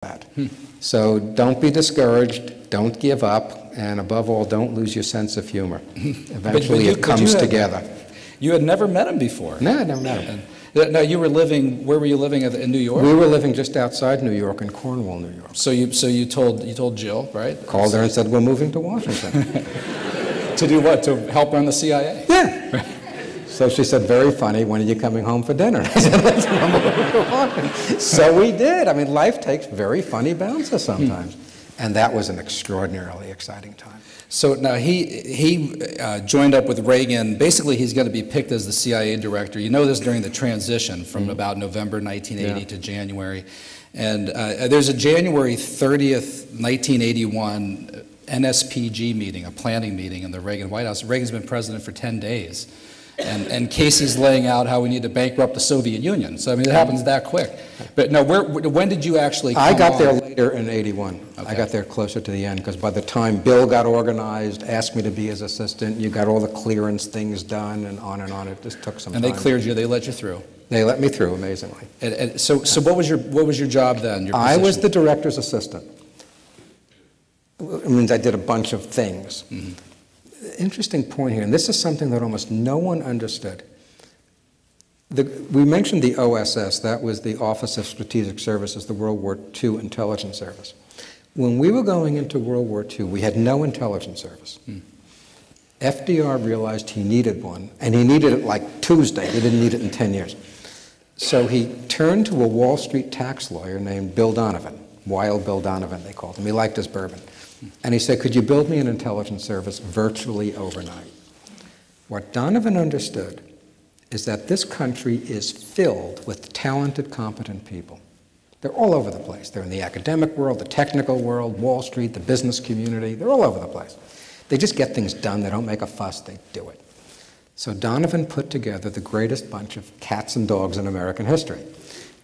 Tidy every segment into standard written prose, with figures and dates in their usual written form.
that. So don't be discouraged, don't give up, and above all, don't lose your sense of humor. Eventually it comes together. You had never met him before? No, I never met him. Now, you were living, where were you living, in New York? We were living just outside New York, in Cornwall, New York. So you told Jill, right? Called her and said, we're moving to Washington. To do what? To help run the CIA? Yeah. So she said, very funny, when are you coming home for dinner? I said, let's go move to Washington. So we did. I mean, life takes very funny bounces sometimes. And that was an extraordinarily exciting time. So now he joined up with Reagan. Basically, he's going to be picked as the CIA director. You know this during the transition from about November 1980 to January. And there's a January 30th, 1981 NSPG meeting, a planning meeting in the Reagan White House. Reagan's been president for 10 days. And Casey's laying out how we need to bankrupt the Soviet Union. So, I mean, it happens that quick. But no, when did you actually come I got there on? later in '81. Okay. I got there closer to the end, because by the time Bill got organized, asked me to be his assistant, you got all the clearance things done, and on, it just took some time. And they cleared you, they let you through. They let me through, amazingly. So what was your job then? Your I was position? the director's assistant. It means I did a bunch of things. Mm-hmm. Interesting point here, and this is something that almost no one understood. We mentioned the OSS, that was the Office of Strategic Services, the World War II Intelligence Service. When we were going into World War II, we had no intelligence service. FDR realized he needed one, and he needed it like Tuesday. He didn't need it in 10 years. So he turned to a Wall Street tax lawyer named Bill Donovan, Wild Bill Donovan, they called him. He liked his bourbon. And he said, could you build me an intelligence service virtually overnight? What Donovan understood is that this country is filled with talented, competent people. They're all over the place. They're in the academic world, the technical world, Wall Street, the business community. They're all over the place. They just get things done. They don't make a fuss. They do it. So Donovan put together the greatest bunch of cats and dogs in American history.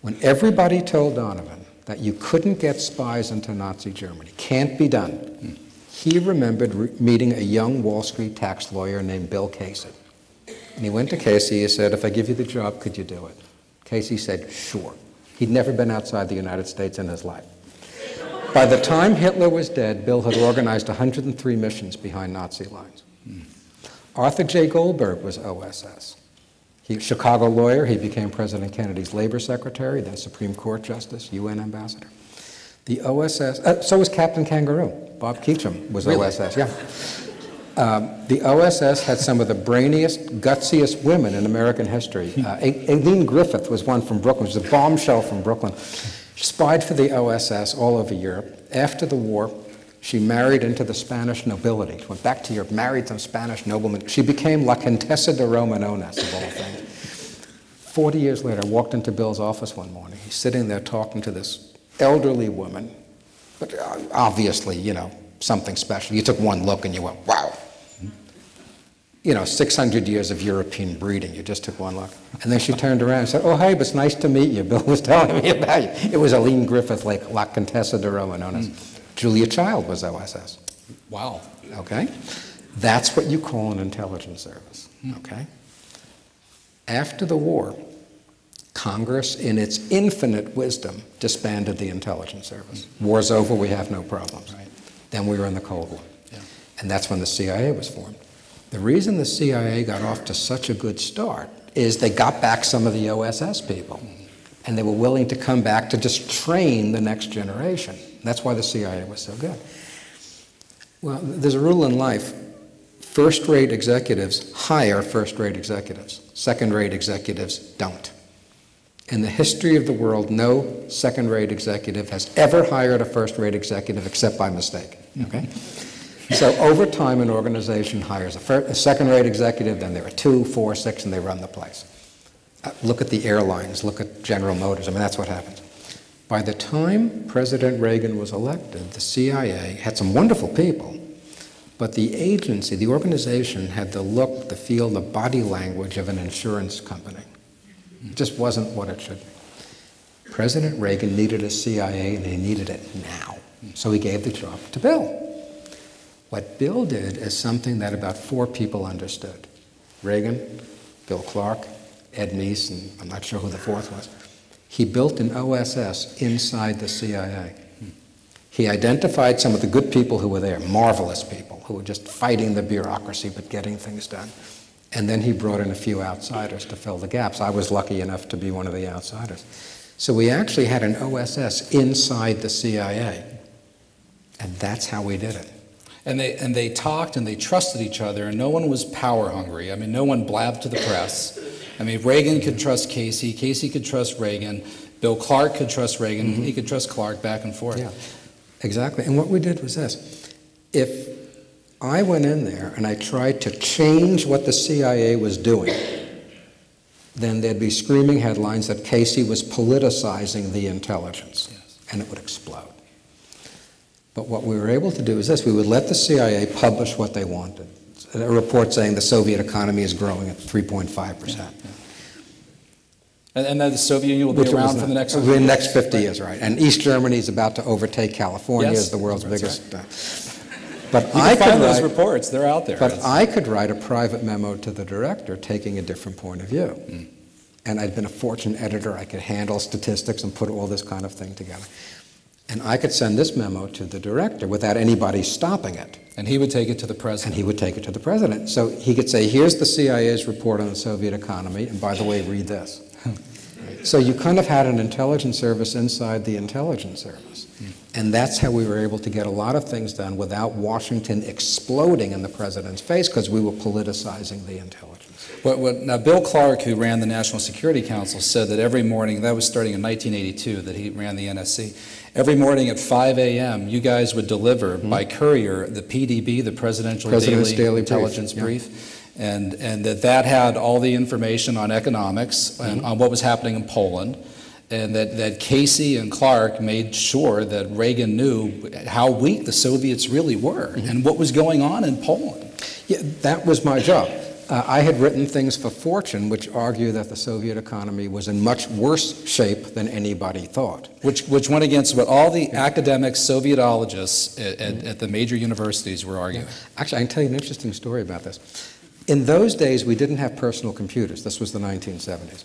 When everybody told Donovan that you couldn't get spies into Nazi Germany, can't be done, he remembered meeting a young Wall Street tax lawyer named Bill Casey. And he went to Casey, he said, if I give you the job, could you do it? Casey said, sure. He'd never been outside the United States in his life. By the time Hitler was dead, Bill had organized 103 missions behind Nazi lines. Arthur J. Goldberg was OSS. He was a Chicago lawyer. He became President Kennedy's labor secretary, then Supreme Court justice, UN ambassador. The OSS, so was Captain Kangaroo. Bob Keacham was really? OSS, yeah. The OSS had some of the brainiest, gutsiest women in American history. Aileen Griffith was one from Brooklyn. She was a bombshell from Brooklyn. She spied for the OSS all over Europe. After the war, she married into the Spanish nobility. She went back to Europe, married some Spanish noblemen. She became La Contessa de Romanones, of all things. 40 years later, I walked into Bill's office one morning. He's sitting there talking to this elderly woman, but obviously, you know, something special. You took one look and you went, wow. You know, 600 years of European breeding. You just took one look. And then she turned around and said, oh, hey, it's nice to meet you. Bill was telling me about you. It was Aileen Griffith, like La Contessa de Romanones. Julia Child was OSS. Wow. Okay? That's what you call an intelligence service. Okay? After the war, Congress, in its infinite wisdom, disbanded the intelligence service. War's over, we have no problems. Right. Then we were in the Cold War. Yeah. And that's when the CIA was formed. The reason the CIA got off to such a good start is they got back some of the OSS people, and they were willing to come back to just train the next generation. That's why the CIA was so good. Well, there's a rule in life. First-rate executives hire first-rate executives. Second-rate executives don't. In the history of the world, no second-rate executive has ever hired a first-rate executive except by mistake. Okay? So over time, an organization hires a second-rate executive, then there are 2, 4, 6, and they run the place. Look at the airlines, look at General Motors. I mean, that's what happens. By the time President Reagan was elected, the CIA had some wonderful people, but the agency, the organization, had the look, the feel, the body language of an insurance company. It just wasn't what it should be. President Reagan needed a CIA, and he needed it now. So he gave the job to Bill. What Bill did is something that about 4 people understood. Reagan, Bill Clark, Ed Meese, and I'm not sure who the 4th was. He built an OSS inside the CIA. He identified some of the good people who were there, marvelous people, who were just fighting the bureaucracy but getting things done. And then he brought in a few outsiders to fill the gaps. I was lucky enough to be one of the outsiders. So we actually had an OSS inside the CIA. And that's how we did it. And they talked and they trusted each other, and no one was power hungry. I mean, no one blabbed to the press. I mean, Reagan could trust Casey, Casey could trust Reagan, Bill Clark could trust Reagan, he could trust Clark, back and forth. Yeah, exactly. And what we did was this. If I went in there and I tried to change what the CIA was doing, then there'd be screaming headlines that Casey was politicizing the intelligence, and it would explode. But what we were able to do is this. We would let the CIA publish what they wanted. A report saying the Soviet economy is growing at 3.5%. And then the Soviet Union will be around for the next 50 years? The next 50 years, right. And East Germany is about to overtake California as the world's biggest. Right. But you I can find could those write, reports. They're out there. But I could write a private memo to the director taking a different point of view. And I'd been a Fortune editor. I could handle statistics and put all this kind of thing together. And I could send this memo to the director without anybody stopping it. And he would take it to the president. And he would take it to the president. So he could say, here's the CIA's report on the Soviet economy, and by the way, read this. So you kind of had an intelligence service inside the intelligence service. And that's how we were able to get a lot of things done without Washington exploding in the president's face, because we were politicizing the intelligence. Now, Bill Clark, who ran the National Security Council, said that every morning, that was starting in 1982, that he ran the NSC, every morning at 5 a.m., you guys would deliver by courier the PDB, the Presidential Daily Intelligence Brief. And that had all the information on economics and on what was happening in Poland, and that Casey and Clark made sure that Reagan knew how weak the Soviets really were and what was going on in Poland. Yeah, that was my job. I had written things for Fortune which argue that the Soviet economy was in much worse shape than anybody thought. Which went against what all the academic Sovietologists at the major universities were arguing. Actually, I can tell you an interesting story about this. In those days, we didn't have personal computers. This was the 1970s.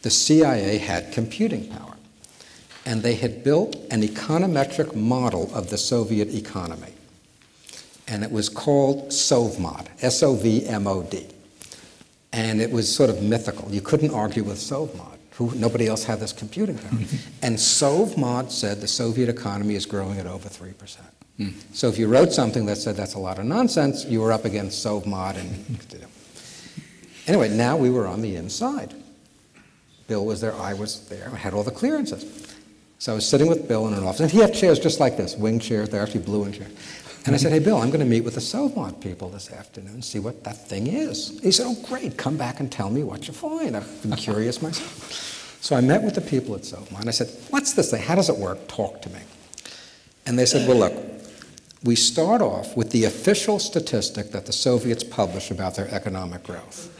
The CIA had computing power. And they had built an econometric model of the Soviet economy. And it was called SOVMOD, S-O-V-M-O-D. And it was sort of mythical. You couldn't argue with SOVMOD. Nobody else had this computing power. And SOVMOD said the Soviet economy is growing at over 3%. So if you wrote something that said that's a lot of nonsense, you were up against SOVMOD. Anyway, now we were on the inside. Bill was there, I was there, I had all the clearances. So I was sitting with Bill in an office, and he had chairs just like this, wing chairs, they're actually blue wing chairs. And I said, hey, Bill, I'm going to meet with the SOVMOD people this afternoon and see what that thing is. He said, oh, great, come back and tell me what you find. I've been curious myself. So I met with the people at SOVMOD, and I said, what's this thing? How does it work? Talk to me. And they said, well, look, we start off with the official statistic that the Soviets publish about their economic growth,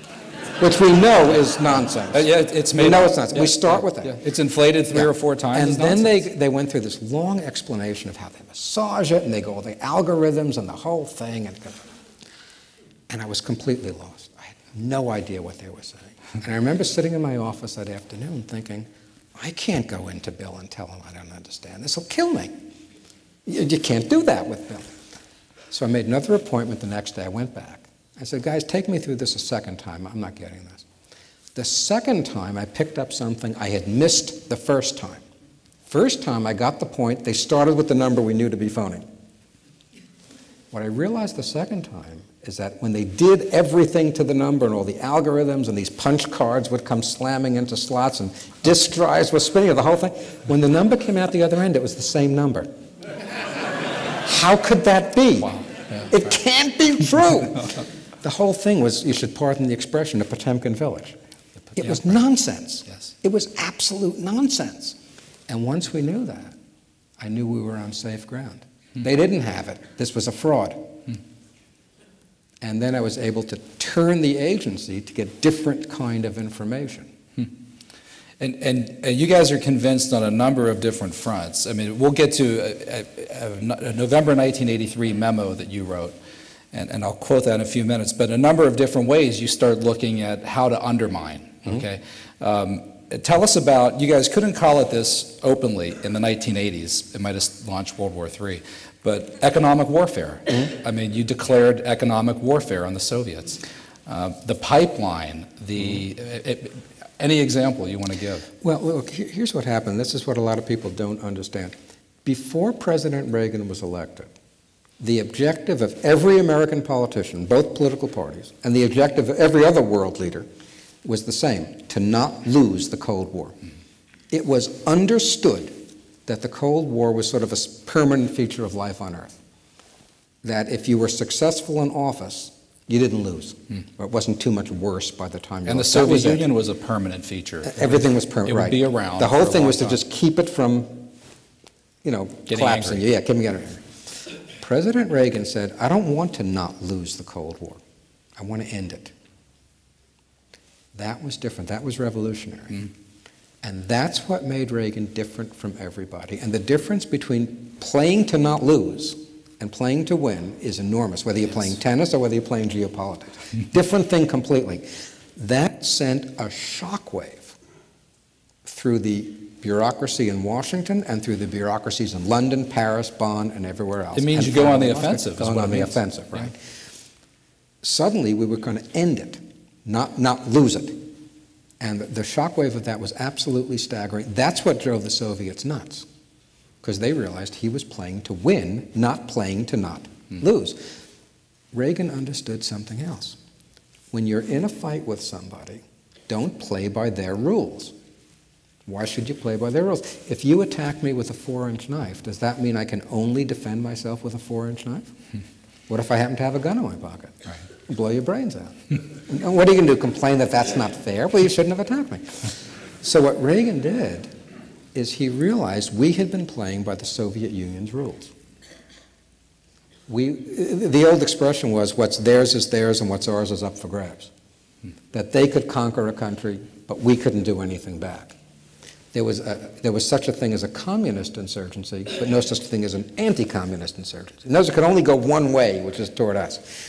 which we know is nonsense. Yeah, it's made. We know it's nonsense. Yeah, we start with that. Yeah. It's inflated three or four times. And then they went through this long explanation of how they massage it, and they go all the algorithms and the whole thing. And I was completely lost. I had no idea what they were saying. And I remember sitting in my office that afternoon thinking, I can't go into Bill and tell him I don't understand. This will kill me. You can't do that with Bill. So I made another appointment the next day. I went back. I said, guys, take me through this a second time. I'm not getting this. The second time, I picked up something I had missed the first time. First time, I got the point. They started with the number we knew to be phony. What I realized the second time is that when they did everything to the number and all the algorithms and these punch cards would come slamming into slots and disk drives were spinning, the whole thing, when the number came out the other end, it was the same number. How could that be? Wow. Yeah, it can't be true. The whole thing was, you should pardon the expression, a Potemkin village. It was nonsense. Yes. It was absolute nonsense. And once we knew that, I knew we were on safe ground. They didn't have it. This was a fraud. And then I was able to turn the agency to get different kind of information. And you guys are convinced on a number of different fronts. I mean, we'll get to a November 1983 memo that you wrote, and I'll quote that in a few minutes, but a number of different ways you start looking at how to undermine, okay? Tell us about, you guys couldn't call it this openly in the 1980s. It might have launched World War III. But economic warfare. I mean, you declared economic warfare on the Soviets. The pipeline, any example you want to give? Well, look, here's what happened. This is what a lot of people don't understand. Before President Reagan was elected, the objective of every American politician, both political parties, and the objective of every other world leader was the same, to not lose the Cold War. It was understood that the Cold War was sort of a permanent feature of life on Earth, that if you were successful in office, you didn't lose. Or it wasn't too much worse by the time you And the Soviet Union was a permanent feature. Everything was permanent, right. It would be around. The whole thing was to just keep it from, collapsing. Angry. Yeah, keeping angry. President Reagan said, I don't want to not lose the Cold War. I want to end it. That was different. That was revolutionary. And that's what made Reagan different from everybody. And the difference between playing to not lose and playing to win is enormous, whether you're playing tennis or whether you're playing geopolitics. Different thing completely. That sent a shockwave through the bureaucracy in Washington and through the bureaucracies in London, Paris, Bonn, and everywhere else. It means you go on the offensive. Going on the offensive, right? Suddenly, we were going to end it, not lose it. And the shockwave of that was absolutely staggering. That's what drove the Soviets nuts, because they realized he was playing to win, not playing to not lose. Reagan understood something else. When you're in a fight with somebody, don't play by their rules. Why should you play by their rules? If you attack me with a 4-inch knife, does that mean I can only defend myself with a 4-inch knife? What if I happen to have a gun in my pocket? Right. Blow your brains out. And what are you going to do, complain that that's not fair? Well, you shouldn't have attacked me. So what Reagan did is he realized we had been playing by the Soviet Union's rules. The old expression was, what's theirs is theirs and what's ours is up for grabs. That they could conquer a country, but we couldn't do anything back. There was such a thing as a communist insurgency, but no such thing as an anti-communist insurgency. Those could only go one way, which is toward us.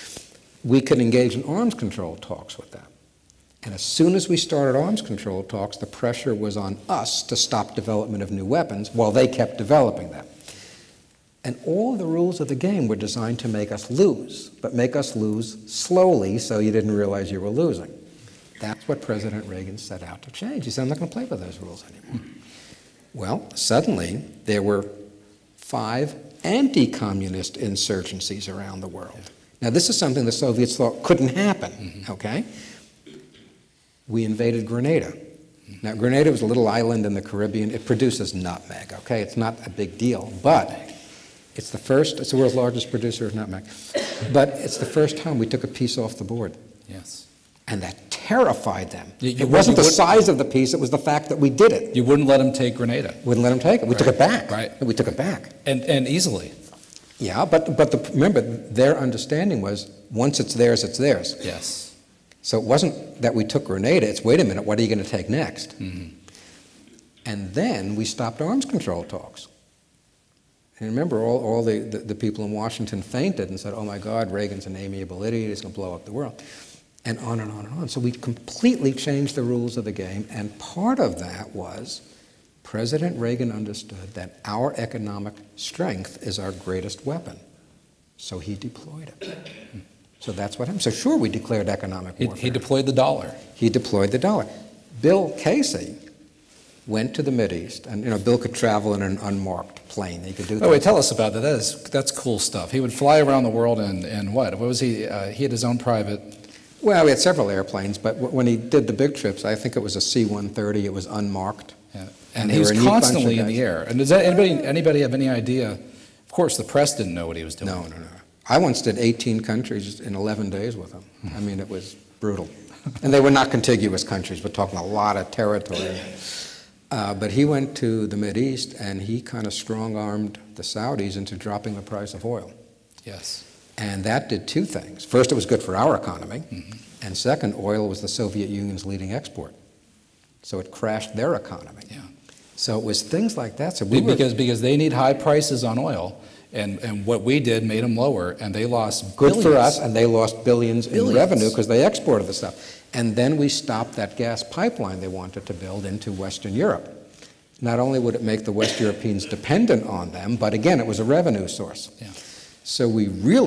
We could engage in arms control talks with them. And as soon as we started arms control talks, the pressure was on us to stop development of new weapons while they kept developing them. And all the rules of the game were designed to make us lose, but make us lose slowly so you didn't realize you were losing. That's what President Reagan set out to change. He said, I'm not going to play by those rules anymore. Well, suddenly, there were 5 anti-communist insurgencies around the world. Now, this is something the Soviets thought couldn't happen, okay? We invaded Grenada. Now, Grenada was a little island in the Caribbean. It produces nutmeg, okay? It's not a big deal, but it's the world's largest producer of nutmeg. But it's the first time we took a piece off the board. Yes. And that terrified them. It wasn't the size of the piece, it was the fact that we did it. You wouldn't let them take Grenada. Wouldn't let them take it. We took it back. Right. We took it back. And easily. Yeah, but remember, their understanding was, once it's theirs, it's theirs. Yes. So it wasn't that we took Grenada, it's, wait a minute, what are you going to take next? And then we stopped arms control talks. And remember, all the people in Washington fainted and said, oh my God, Reagan's an amiable idiot, he's going to blow up the world. And on and on and on. So we completely changed the rules of the game, and part of that was President Reagan understood that our economic strength is our greatest weapon. So he deployed it. So that's what happened. So sure, we declared economic warfare. He deployed the dollar. He deployed the dollar. Bill Casey went to the Mideast, and Bill could travel in an unmarked plane. He could do that. Oh, wait, tell us about that. That's cool stuff. He would fly around the world and what? What was he? He had his own private... Well, we had several airplanes, but when he did the big trips, I think it was a C-130. It was unmarked. Yeah. And he was constantly in the air. And does anybody have any idea? Of course, the press didn't know what he was doing. No. I once did 18 countries in 11 days with him. I mean, it was brutal. And they were not contiguous countries. We're talking a lot of territory. But he went to the Mideast, and he kind of strong-armed the Saudis into dropping the price of oil. Yes. And that did 2 things. First, it was good for our economy. And second, oil was the Soviet Union's leading export. So it crashed their economy. Yeah. So it was things like that. So because they need high prices on oil, and what we did made them lower, and they lost good billions. For us, and they lost billions in revenue because they exported the stuff. And then we stopped that gas pipeline they wanted to build into Western Europe. Not only would it make the West Europeans dependent on them, but again, it was a revenue source. Yeah. So we really